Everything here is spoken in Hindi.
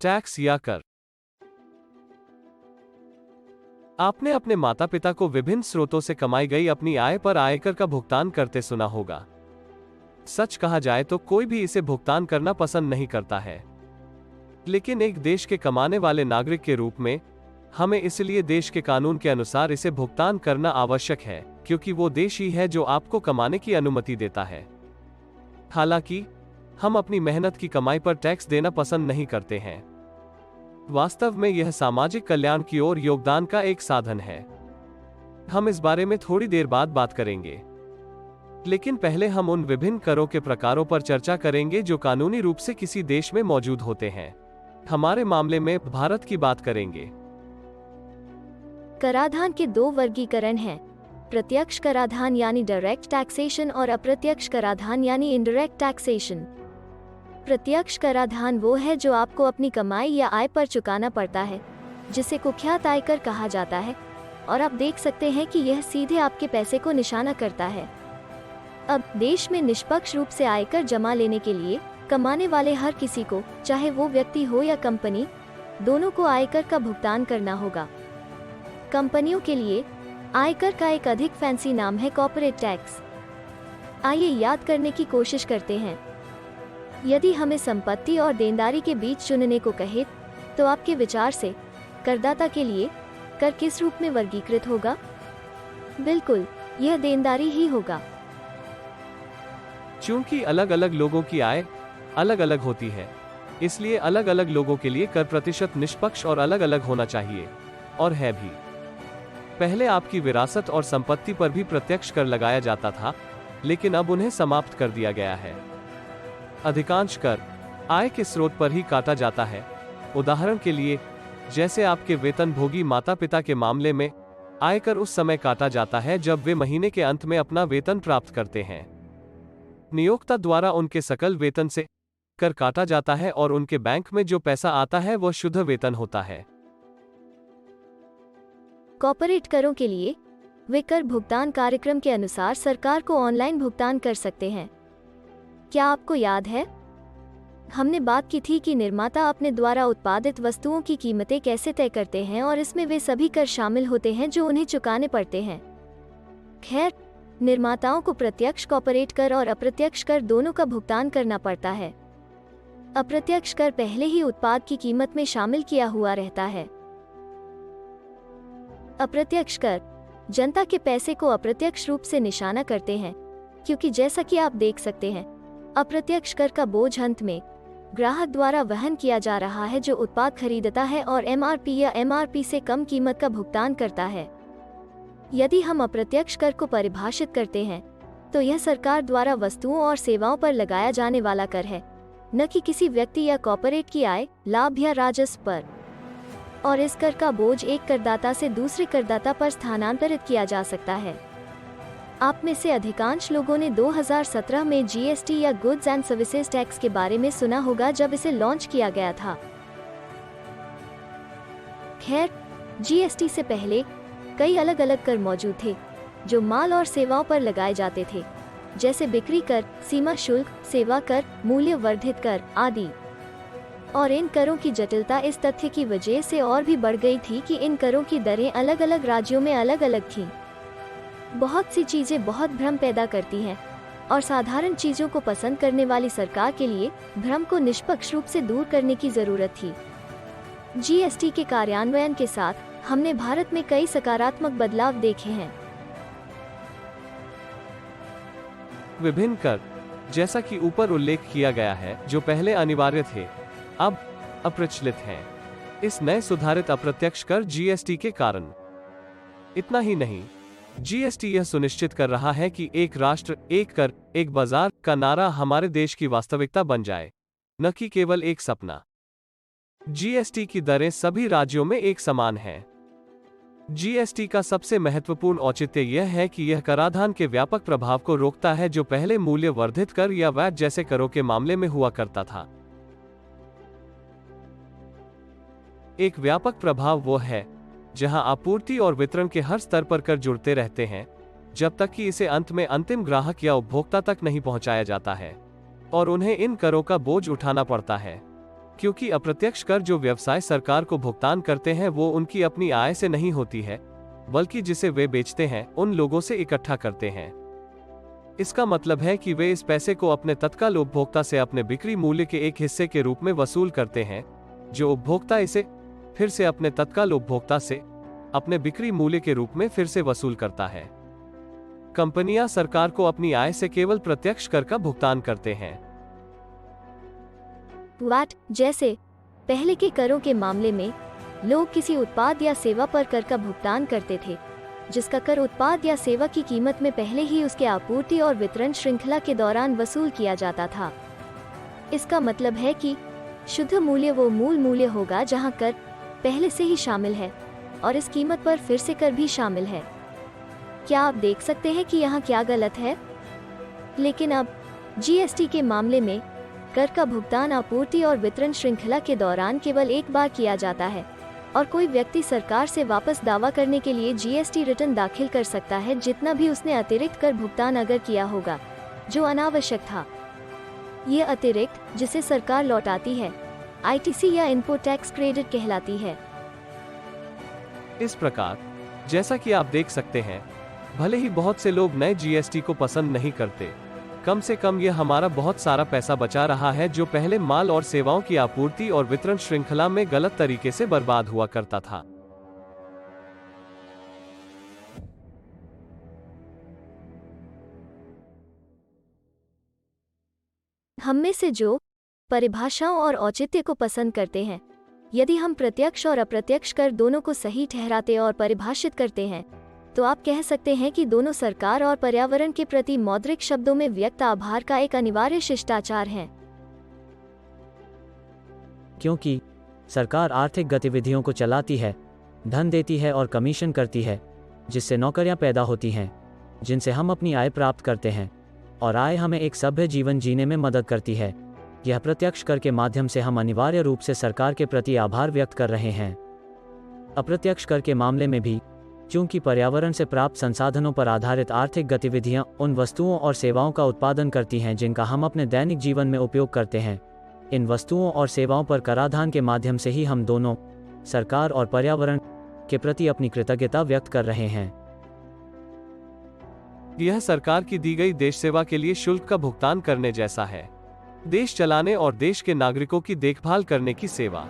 टैक्स या कर। आपने अपने माता पिता को विभिन्न स्रोतों से कमाई गई अपनी आय पर आयकर का भुगतान करते सुना होगा। सच कहा जाए तो कोई भी इसे भुगतान करना पसंद नहीं करता है, लेकिन एक देश के कमाने वाले नागरिक के रूप में हमें इसलिए देश के कानून के अनुसार इसे भुगतान करना आवश्यक है, क्योंकि वो देश ही है जो आपको कमाने की अनुमति देता है। हालांकि हम अपनी मेहनत की कमाई पर टैक्स देना पसंद नहीं करते हैं। वास्तव में यह सामाजिक कल्याण की ओर योगदान का एक साधन है। हम इस बारे में थोड़ी देर बाद बात करेंगे, लेकिन पहले हम उन विभिन्न करों के प्रकारों पर चर्चा करेंगे जो कानूनी रूप से किसी देश में मौजूद होते हैं। हमारे मामले में भारत की बात करेंगे। कराधान के दो वर्गीकरण हैं, प्रत्यक्ष कराधान यानी डायरेक्ट टैक्सेशन और अप्रत्यक्ष कराधान यानी इनडायरेक्ट टैक्सेशन। प्रत्यक्ष कराधान वो है जो आपको अपनी कमाई या आय पर चुकाना पड़ता है, जिसे कुख्यात आयकर कहा जाता है, और आप देख सकते हैं कि यह सीधे आपके पैसे को निशाना करता है। अब देश में निष्पक्ष रूप से आयकर जमा लेने के लिए कमाने वाले हर किसी को, चाहे वो व्यक्ति हो या कंपनी, दोनों को आयकर का भुगतान करना होगा। कंपनियों के लिए आयकर का एक अधिक फैंसी नाम है कॉर्पोरेट टैक्स। आइए याद करने की कोशिश करते हैं। यदि हमें संपत्ति और देनदारी के बीच चुनने को कहे तो आपके विचार से करदाता के लिए कर किस रूप में वर्गीकृत होगा? बिल्कुल, यह देनदारी ही होगा। चूंकि अलग अलग लोगों की आय अलग अलग होती है, इसलिए अलग अलग लोगों के लिए कर प्रतिशत निष्पक्ष और अलग अलग होना चाहिए, और है भी। पहले आपकी विरासत और संपत्ति पर भी प्रत्यक्ष कर लगाया जाता था, लेकिन अब उन्हें समाप्त कर दिया गया है। अधिकांश कर आय के स्रोत पर ही काटा जाता है। उदाहरण के लिए, जैसे आपके वेतनभोगी माता पिता के मामले में आयकर उस समय काटा जाता है जब वे महीने के अंत में अपना वेतन प्राप्त करते हैं। नियोक्ता द्वारा उनके सकल वेतन से कर काटा जाता है और उनके बैंक में जो पैसा आता है वह शुद्ध वेतन होता है। कॉर्पोरेट करों के लिए वे कर भुगतान कार्यक्रम के अनुसार सरकार को ऑनलाइन भुगतान कर सकते हैं। क्या आपको याद है, हमने बात की थी कि निर्माता अपने द्वारा उत्पादित वस्तुओं की कीमतें कैसे तय करते हैं, और इसमें वे सभी कर शामिल होते हैं जो उन्हें चुकाने पड़ते हैं। खैर, निर्माताओं को प्रत्यक्ष कॉर्पोरेट कर और अप्रत्यक्ष कर दोनों का भुगतान करना पड़ता है। अप्रत्यक्ष कर पहले ही उत्पाद की कीमत में शामिल किया हुआ रहता है। अप्रत्यक्ष कर जनता के पैसे को अप्रत्यक्ष रूप से निशाना करते हैं, क्योंकि जैसा कि आप देख सकते हैं, अप्रत्यक्ष कर का बोझ अंत में ग्राहक द्वारा वहन किया जा रहा है, जो उत्पाद खरीदता है और एमआरपी या एमआरपी से कम कीमत का भुगतान करता है। यदि हम अप्रत्यक्ष कर को परिभाषित करते हैं तो यह सरकार द्वारा वस्तुओं और सेवाओं पर लगाया जाने वाला कर है, न कि किसी व्यक्ति या कॉर्पोरेट की आय, लाभ या राजस्व पर। और इस कर का बोझ एक करदाता से दूसरे करदाता पर स्थानांतरित किया जा सकता है। आप में से अधिकांश लोगों ने 2017 में जीएसटी या गुड्स एंड सर्विसेज टैक्स के बारे में सुना होगा, जब इसे लॉन्च किया गया था। खैर, जीएसटी से पहले कई अलग अलग कर मौजूद थे जो माल और सेवाओं पर लगाए जाते थे, जैसे बिक्री कर, सीमा शुल्क, सेवा कर, मूल्य वर्धित कर आदि। और इन करों की जटिलता इस तथ्य की वजह से और भी बढ़ गई थी कि इन करों की दरें अलग अलग राज्यों में अलग अलग थीं। बहुत सी चीजें बहुत भ्रम पैदा करती हैं, और साधारण चीजों को पसंद करने वाली सरकार के लिए भ्रम को निष्पक्ष रूप से दूर करने की जरूरत थी। जीएसटी के कार्यान्वयन के साथ हमने भारत में कई सकारात्मक बदलाव देखे हैं। विभिन्न कर, जैसा कि ऊपर उल्लेख किया गया है, जो पहले अनिवार्य थे, अब अप्रचलित हैं। इस नए सुधारित अप्रत्यक्ष कर जीएसटी के कारण। इतना ही नहीं, जीएसटी यह सुनिश्चित कर रहा है कि एक राष्ट्र, एक कर, एक बाजार का नारा हमारे देश की वास्तविकता बन जाए, न कि केवल एक सपना। जीएसटी की दरें सभी राज्यों में एक समान हैं। जीएसटी का सबसे महत्वपूर्ण औचित्य यह है कि यह कराधान के व्यापक प्रभाव को रोकता है, जो पहले मूल्य वर्धित कर या वैट जैसे करों के मामले में हुआ करता था। एक व्यापक प्रभाव वो है जहां आपूर्ति और वितरण के हर स्तर पर कर जुड़ते रहते हैं, जब तक कि इसे अंत में अंतिम ग्राहक या उपभोक्ता तक नहीं पहुंचाया जाता है, और उन्हें इन करों का बोझ उठाना पड़ता है। क्योंकि अप्रत्यक्ष कर जो व्यवसाय सरकार को भुगतान करते हैं वो उनकी अपनी आय से नहीं होती है, बल्कि जिसे वे बेचते हैं उन लोगों से इकट्ठा करते हैं। इसका मतलब है कि वे इस पैसे को अपने तत्काल उपभोक्ता से अपने बिक्री मूल्य के एक हिस्से के रूप में वसूल करते हैं, जो उपभोक्ता इसे फिर से अपने तत्काल उपभोक्ता से अपने बिक्री मूल्य के रूप में फिर से वसूल करता है। कंपनियां सरकार को अपनी आय से केवल प्रत्यक्ष कर का भुगतान करते हैं। वैट जैसे पहले के करों के मामले में लोग किसी उत्पाद या सेवा पर कर का भुगतान करते थे, जिसका कर उत्पाद या सेवा की कीमत में पहले ही उसके आपूर्ति और वितरण श्रृंखला के दौरान वसूल किया जाता था। इसका मतलब है कि शुद्ध मूल्य वो मूल मूल्य होगा जहां कर पहले से ही शामिल है और इस कीमत पर फिर से कर भी शामिल है। क्या आप देख सकते हैं कि यहाँ क्या गलत है? लेकिन अब जीएसटी के मामले में कर का भुगतान आपूर्ति और वितरण श्रृंखला के दौरान केवल एक बार किया जाता है और कोई व्यक्ति सरकार से वापस दावा करने के लिए जीएसटी रिटर्न दाखिल कर सकता है जितना भी उसने अतिरिक्त कर भुगतान अगर किया होगा जो अनावश्यक था। ये अतिरिक्त जिसे सरकार लौटाती है आईटीसी या इनपुट टैक्स क्रेडिट कहलाती है। इस प्रकार जैसा कि आप देख सकते हैं, भले ही बहुत से लोग नए जीएसटी को पसंद नहीं करते, कम से कम यह हमारा बहुत सारा पैसा बचा रहा है जो पहले माल और सेवाओं की आपूर्ति और वितरण श्रृंखला में गलत तरीके से बर्बाद हुआ करता था। हम में से जो परिभाषाओं और औचित्य को पसंद करते हैं, यदि हम प्रत्यक्ष और अप्रत्यक्ष कर दोनों को सही ठहराते और परिभाषित करते हैं, तो आप कह सकते हैं कि दोनों सरकार और पर्यावरण के प्रति मौद्रिक शब्दों में व्यक्त आभार का एक अनिवार्य शिष्टाचार है। क्योंकि सरकार आर्थिक गतिविधियों को चलाती है, धन देती है और कमीशन करती है, जिससे नौकरियां पैदा होती हैं, जिनसे हम अपनी आय प्राप्त करते हैं, और आय हमें एक सभ्य जीवन जीने में मदद करती है। यह प्रत्यक्ष कर के माध्यम से हम अनिवार्य रूप से सरकार के प्रति आभार व्यक्त कर रहे हैं। अप्रत्यक्ष कर के मामले में भी, चूंकि पर्यावरण से प्राप्त संसाधनों पर आधारित आर्थिक गतिविधियां उन वस्तुओं और सेवाओं का उत्पादन करती हैं जिनका हम अपने दैनिक जीवन में उपयोग करते हैं, इन वस्तुओं और सेवाओं पर कराधान के माध्यम से ही हम दोनों सरकार और पर्यावरण के प्रति अपनी कृतज्ञता व्यक्त कर रहे हैं। यह सरकार की दी गई देश सेवा के लिए शुल्क का भुगतान करने जैसा है। देश चलाने और देश के नागरिकों की देखभाल करने की सेवा।